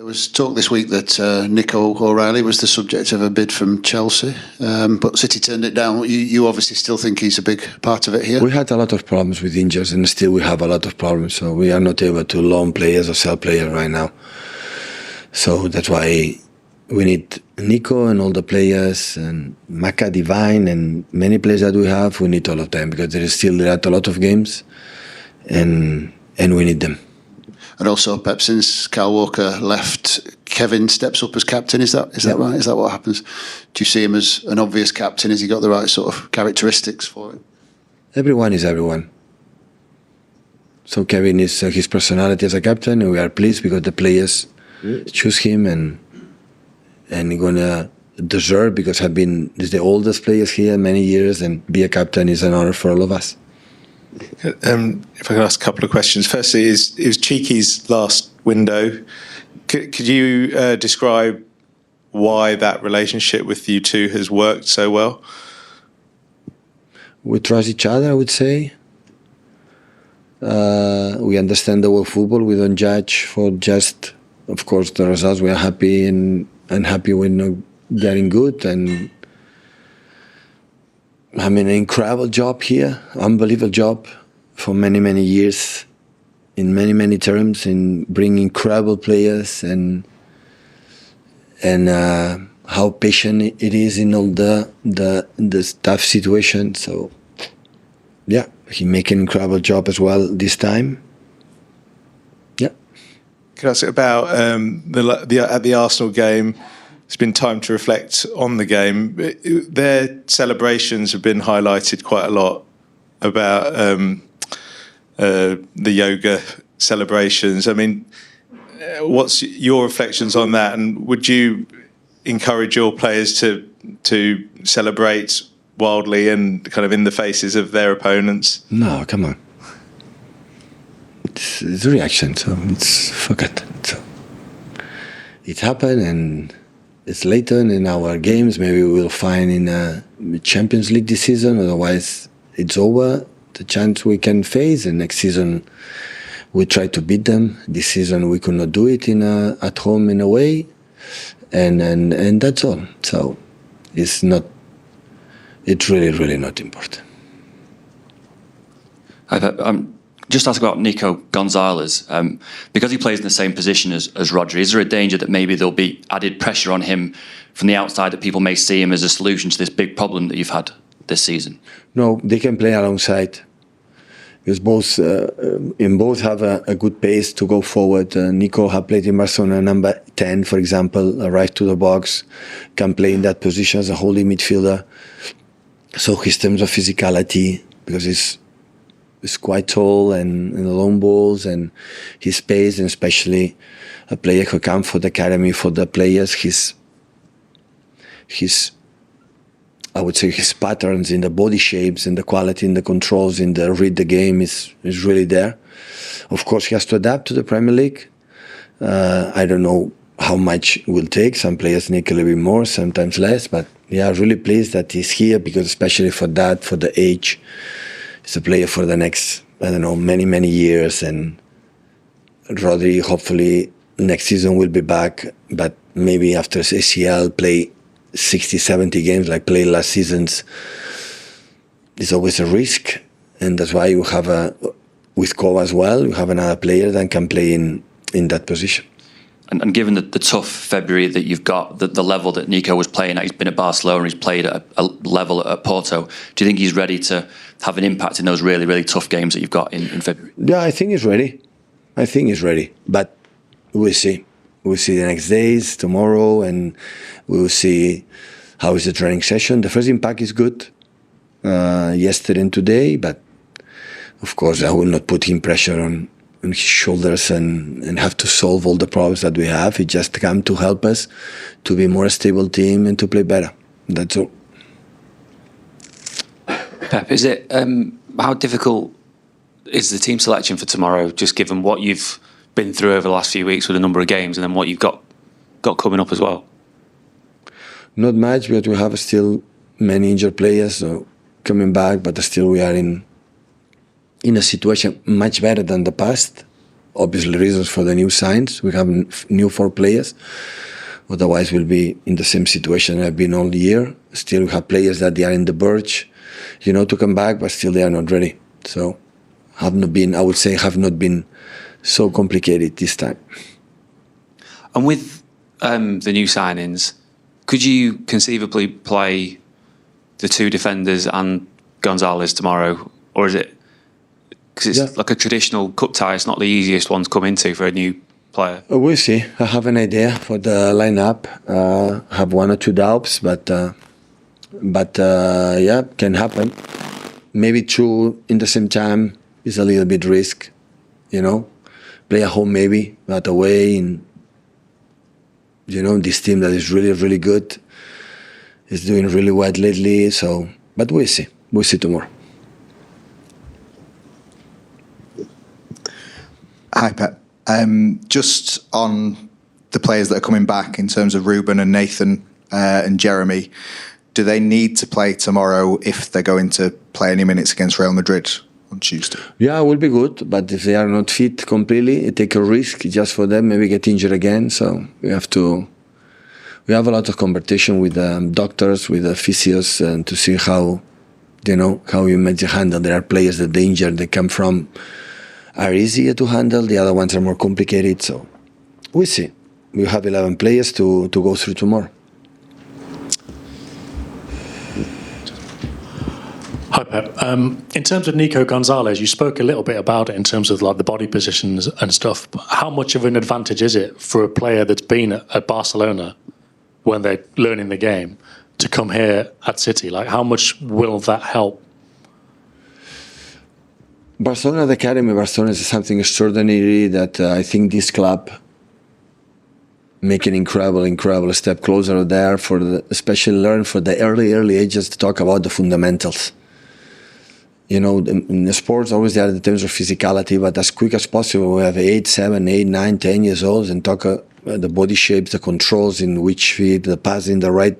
There was talk this week that Nico O'Riley was the subject of a bid from Chelsea, but City turned it down. You obviously still think he's a big part of it here? We had a lot of problems with injuries, and still we have a lot of problems. So we are not able to loan players or sell players right now. So that's why we need Nico and all the players, and Maka, Divine, and many players that we have. We need all of them because there are a lot of games, and we need them. And also, Pep, since Kyle Walker left, Kevin steps up as captain. Is that right? Is that what happens? Do you see him as an obvious captain? Has he got the right sort of characteristics for it? Everyone is everyone. So Kevin is his personality as a captain, and we are pleased because the players choose him, and he's gonna deserve, because he's the oldest players here many years, and be a captain is an honor for all of us. If I could ask a couple of questions. Firstly, it was Txiki's last window. Could you describe why that relationship with you two has worked so well? We trust each other, I would say. We understand the world of football. We don't judge for just, of course, the results. We are happy and happy we're not getting good. And I mean, an incredible job here, unbelievable job for many, many years, in many, many terms, in bringing incredible players, and how patient it is in all the tough situations. So, yeah, he make an incredible job as well this time. Yeah. Can I ask about at the Arsenal game? It's been time to reflect on the game. Their celebrations have been highlighted quite a lot about the yoga celebrations. I mean, what's your reflections on that? And would you encourage your players to celebrate wildly and kind of in the faces of their opponents? No, come on. It's a reaction, so forget it. So it happened, and it's later in our games. Maybe we will find in a Champions League this season. Otherwise, it's over. The chance we can face, and next season we try to beat them. This season we could not do it at home in a way, and that's all. So it's not. It's really, really not important. Just ask about Nico Gonzalez. Because he plays in the same position as Rodri, is there a danger that maybe there'll be added pressure on him from the outside, that people may see him as a solution to this big problem that you've had this season? No, they can play alongside, because both have a good pace to go forward. Nico has played in Barcelona number 10, for example, right to the box, can play in that position as a holding midfielder. So his terms of physicality, because he's quite tall and in the long balls, and his pace, and especially a player who comes for the academy, for the players, his I would say his patterns in the body shapes and the quality in the controls, in the read the game is really there. Of course, he has to adapt to the Premier League. I don't know how much it will take. Some players need a little bit more, sometimes less, but yeah, I'm really pleased that he's here, because especially for the age, he's a player for the next, I don't know, many, many years. And Rodri, hopefully next season will be back, but maybe after ACL play 60, 70 games like played last seasons. It's always a risk, and that's why you have with Kova as well, you have another player that can play in that position. And given the tough February that you've got, the level that Nico was playing at, he's been at Barcelona, he's played at a level at Porto. Do you think he's ready to have an impact in those really, really tough games that you've got in February? Yeah, I think he's ready. But we'll see. We'll see the next days, tomorrow, and we will see how is the training session. The first impact is good, yesterday and today, but of course I will not put him pressure on his shoulders and have to solve all the problems that we have. He just come to help us to be a more stable team and to play better. That's all. Pep, is it how difficult is the team selection for tomorrow, just given what you've been through over the last few weeks with a number of games, and then what you've got coming up as well? Not much, but we have still many injured players coming back, but still we are in a situation much better than the past. obviously reasons for the new signs. We have new 4 players. Otherwise, we'll be in the same situation I've been all year. Still, we have players that they are in the verge, to come back, but still they are not ready. So, have not been so complicated this time. And with the new signings, could you conceivably play the 2 defenders and Gonzalez tomorrow, or is it because it's like a traditional cup tie? It's not the easiest one to come into for a new player. We'll see. I have an idea for the lineup. I have 1 or 2 doubts, but yeah, can happen. Maybe 2 in the same time is a little bit risk, Play at home maybe, but away in, this team that is really, really good, is doing really well lately. So, but we'll see. We'll see tomorrow. Hi, Pep. Just on the players that are coming back in terms of Ruben and Nathan and Jeremy, do they need to play tomorrow if they're going to play any minutes against Real Madrid on Tuesday? Yeah, it will be good, but if they are not fit completely, it take a risk just for them, maybe get injured again. So we have a lot of competition with doctors, with the physios, and to see how you might handle. There are players that the injured they come from are easier to handle. The other ones are more complicated. So we'll see. We have 11 players to go through tomorrow. Hi, Pep. In terms of Nico Gonzalez, you spoke a little bit about it in terms of like the body positions and stuff. But how much of an advantage is it for a player that's been at Barcelona when they're learning the game to come here at City? Like, how much will that help? Barcelona, the academy, Barcelona is something extraordinary that I think this club make an incredible step closer there especially learn for the early ages to talk about the fundamentals. In the sports, always there are the terms of physicality, but as quick as possible, we have 8, 7, 8, 9, 10 years old and talk the body shapes, the controls in which feet, the passing, the right,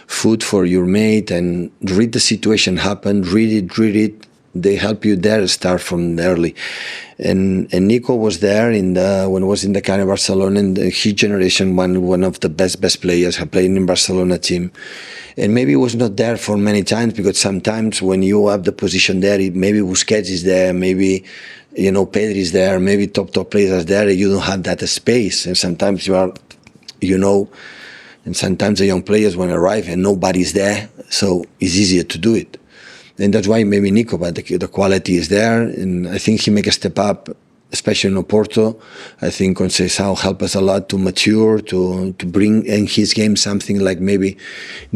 foot for your mate, and read the situation happen, read it. They help you there, start from early. And Nico was there when he was in the kind of Barcelona, and his generation, one of the best players, have played in Barcelona team. And maybe he was not there for many times, because sometimes when you have the position there, maybe Busquets is there, maybe Pedri is there, maybe top players are there, you don't have that space. And sometimes you are, and sometimes the young players want to arrive and nobody's there, so it's easier to do it. And that's why maybe Nico, but the quality is there, and I think he make a step up, especially in Oporto. I think Conceição helped us a lot to mature, to bring in his game something like maybe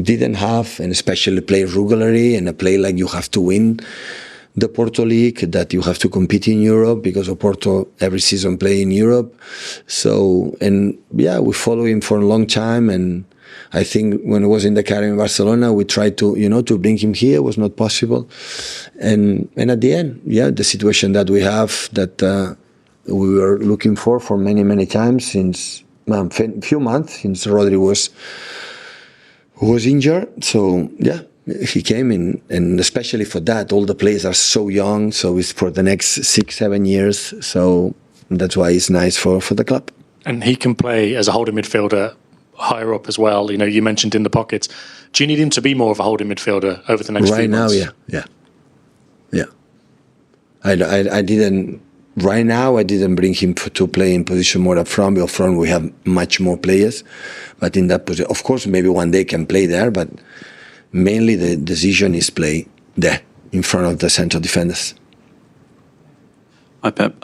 didn't have, and especially play regularly and a play like you have to win the Porto League, that you have to compete in Europe, because Oporto every season play in Europe. So, and yeah, we follow him for a long time, and I think when he was in the academy in Barcelona, we tried to, to bring him here. It was not possible. And at the end, the situation that we have, that we were looking for many times since a few months, since Rodri was injured. So, he came in, and especially for that, all the players are so young. So it's for the next 6-7 years. So that's why it's nice for the club. And he can play as a holding midfielder higher up as well. You mentioned in the pockets. Do you need him to be more of a holding midfielder over the next few months? Right now, I didn't. Right now, I didn't bring him to play in position more up front. Up front, we have much more players, but in that position, of course, maybe one day can play there. But mainly, the decision is play there in front of the central defenders. Hi, Pep.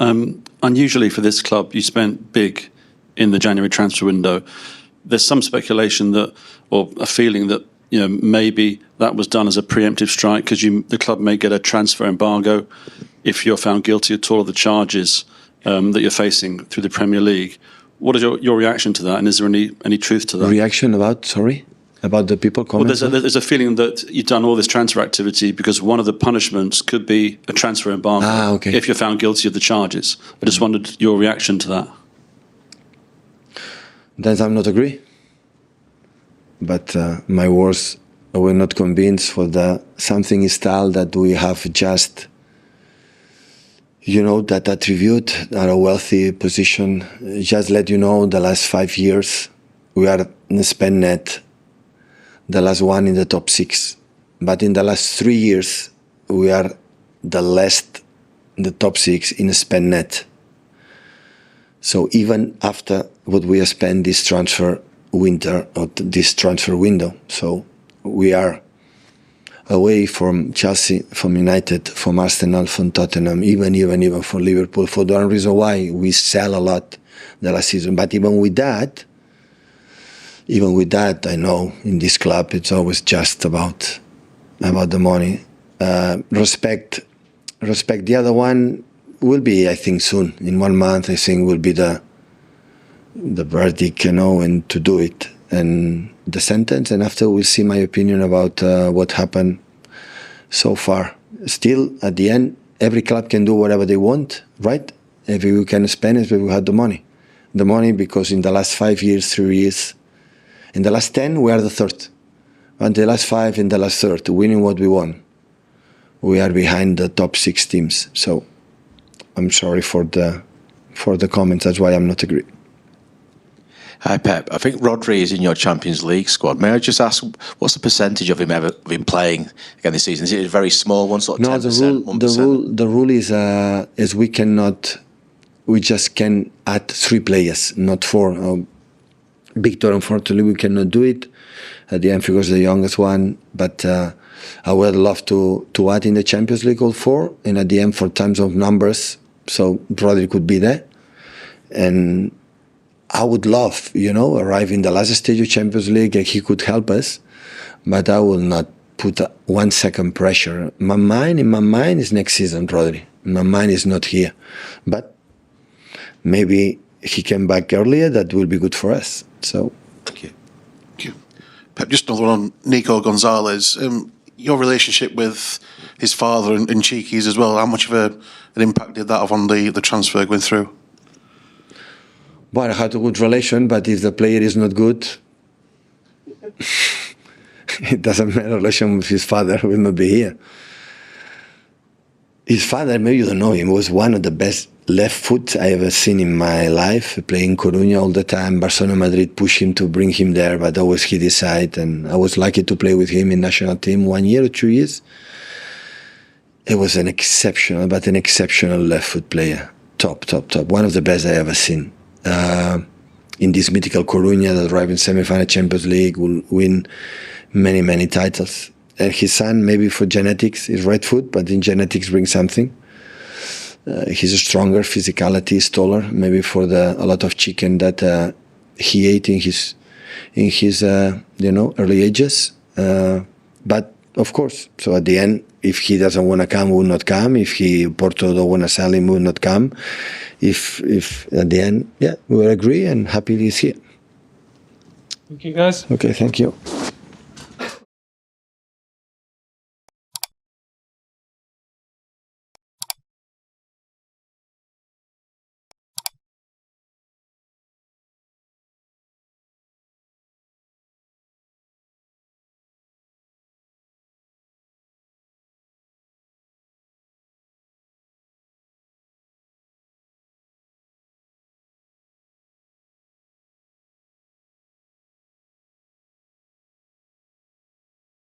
Unusually for this club, you spent big in the January transfer window. There's some speculation that, or a feeling that, maybe that was done as a preemptive strike, because the club may get a transfer embargo if you're found guilty at all of the charges that you're facing through the Premier League. What is your reaction to that, and is there any truth to that? Reaction about the people coming? Well, there's a feeling that you've done all this transfer activity because one of the punishments could be a transfer embargo if you're found guilty of the charges. I just wondered your reaction to that. That I'm not agree, but my words were not convinced for something style that we have just you know, that attribute are a wealthy position. Just let you know, the last 5 years, we are in Spain net, the last one in the top 6. But in the last 3 years, we are the last in the top 6 in Spain net. So even after what we have spent this transfer winter, or this transfer window, so we are away from Chelsea, from United, from Arsenal, from Tottenham, even from Liverpool, for the one reason why we sell a lot the last season. But even with that, I know in this club it's always just about the money. Respect. The other one will be, I think, soon. In 1 month, I think, will be the verdict, you know, and to do it. And the sentence, and after we'll see my opinion about what happened so far. Still, at the end, every club can do whatever they want, right? If we can spend it, we had the money. The money, because in the last 5 years, 3 years, in the last 10, we are the third. And the last 5, in the last third, winning what we won. We are behind the top 6 teams. So I'm sorry for the comments. That's why I'm not agree. Hi, Pep. I think Rodri is in your Champions League squad. May I just ask, what's the percentage of him ever been playing again this season? Is it a very small one, sort of 10%, 1%? The rule is we just can add 3 players, not 4. Victor, unfortunately, we cannot do it. At the end, because the youngest one, but I would love to add in the Champions League all 4, and at the end, for terms of numbers, so Rodri could be there. And I would love, you know, arrive in the last stage of Champions League and he could help us, but I will not put 1 second pressure. In my mind is next season, Rodri. My mind is not here. But maybe he came back earlier, that will be good for us. So, Thank you. Pep, just another one on Nico Gonzalez. Your relationship with his father and Txiki's as well, how much of an impact did that have on the transfer going through? Well, I had a good relation, but if the player is not good, it doesn't matter. Relation with his father will not be here. His father, maybe you don't know him, was one of the best left foot I ever seen in my life, playing Coruña all the time. Barcelona, Madrid pushed him to bring him there, but always he decided, and I was lucky to play with him in national team 1 year or 2 years. It was an exceptional left foot player. Top. One of the best I ever seen. In this mythical Coruña that arrived in semi-final Champions League, will win many titles. And his son, maybe for genetics, is right foot, but in genetics brings something. He's a stronger physicality, is taller, maybe for a lot of chicken that he ate in his early ages. But of course, so at the end, if he doesn't want to come, will not come. If Porto don't want to sell him, will not come. If at the end, yeah, we will agree, and happily he's here. Thank you, guys. Okay, thank you.